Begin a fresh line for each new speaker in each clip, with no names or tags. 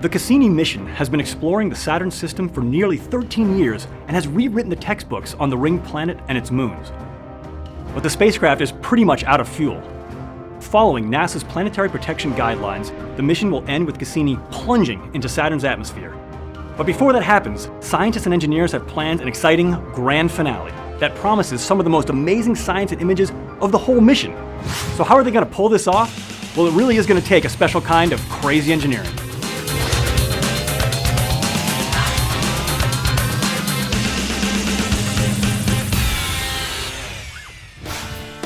The Cassini mission has been exploring the Saturn system for nearly 13 years and has rewritten the textbooks on the ringed planet and its moons. But the spacecraft is pretty much out of fuel. Following NASA's planetary protection guidelines, the mission will end with Cassini plunging into Saturn's atmosphere. But before that happens, scientists and engineers have planned an exciting grand finale that promises some of the most amazing science and images of the whole mission. So how are they going to pull this off? Well, it really is going to take a special kind of crazy engineering.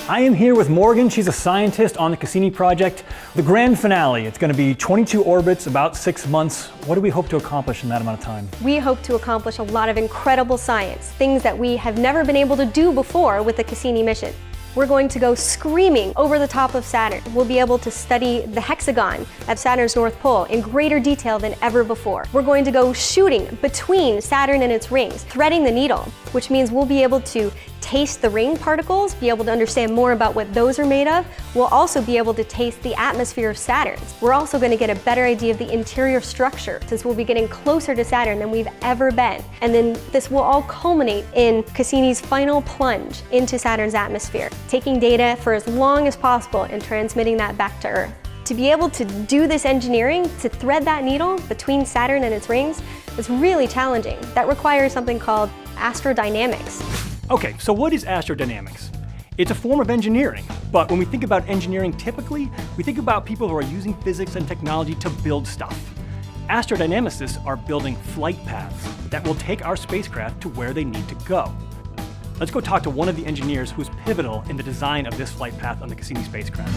I am here with Morgan. She's a scientist on the Cassini project. The grand finale, it's going to be 22 orbits, about 6 months. What do we hope to accomplish in that amount of time?
We hope to accomplish a lot of incredible science, things that we have never been able to do before with the Cassini mission. We're going to go screaming over the top of Saturn. We'll be able to study the hexagon of Saturn's North Pole in greater detail than ever before. We're going to go shooting between Saturn and its rings, threading the needle, which means we'll be able to taste the ring particles, be able to understand more about what those are made of. We'll also be able to taste the atmosphere of Saturn. We're also going to get a better idea of the interior structure, since we'll be getting closer to Saturn than we've ever been. And then this will all culminate in Cassini's final plunge into Saturn's atmosphere, taking data for as long as possible and transmitting that back to Earth. To be able to do this engineering, to thread that needle between Saturn and its rings, is really challenging. That requires something called astrodynamics.
Okay, so what is astrodynamics? It's a form of engineering, but when we think about engineering typically, we think about people who are using physics and technology to build stuff. Astrodynamicists are building flight paths that will take our spacecraft to where they need to go. Let's go talk to one of the engineers who's pivotal in the design of this flight path on the Cassini spacecraft.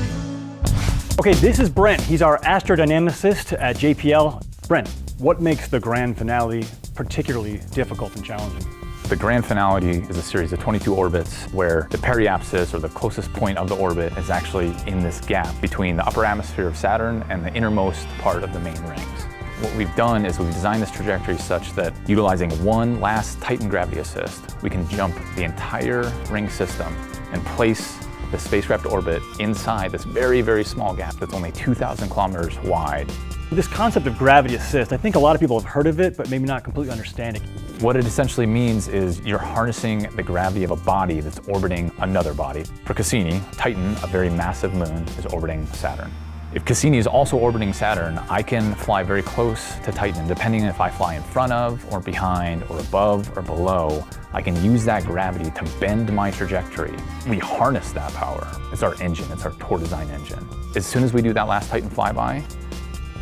Okay, this is Brent. He's our astrodynamicist at JPL. Brent, what makes the grand finale particularly difficult and challenging?
The grand finale is a series of 22 orbits where the periapsis, or the closest point of the orbit, is actually in this gap between the upper atmosphere of Saturn and the innermost part of the main rings. What we've done is we've designed this trajectory such that, utilizing one last Titan gravity assist, we can jump the entire ring system and place the spacecraft orbit inside this very, very small gap that's only 2,000 kilometers wide.
This concept of gravity assist, I think a lot of people have heard of it, but maybe not completely understand it.
What it essentially means is you're harnessing the gravity of a body that's orbiting another body. For Cassini, Titan, a very massive moon, is orbiting Saturn. If Cassini is also orbiting Saturn, I can fly very close to Titan. Depending on if I fly in front of, or behind, or above, or below, I can use that gravity to bend my trajectory. We harness that power. It's our engine, it's our tour design engine. As soon as we do that last Titan flyby,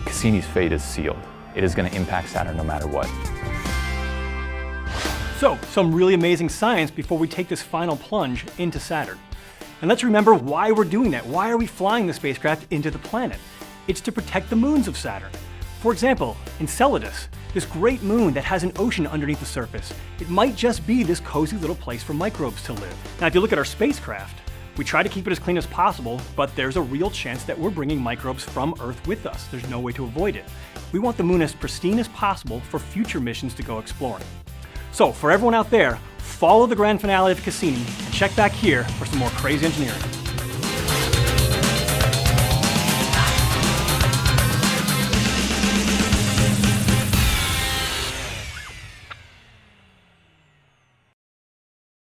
Cassini's fate is sealed. It is going to impact Saturn no matter what.
So, some really amazing science before we take this final plunge into Saturn. And let's remember why we're doing that. Why are we flying the spacecraft into the planet? It's to protect the moons of Saturn. For example, Enceladus, this great moon that has an ocean underneath the surface, it might just be this cozy little place for microbes to live. Now, if you look at our spacecraft, we try to keep it as clean as possible, but there's a real chance that we're bringing microbes from Earth with us. There's no way to avoid it. We want the moon as pristine as possible for future missions to go exploring. So for everyone out there, follow the grand finale of Cassini and check back here for some more crazy engineering.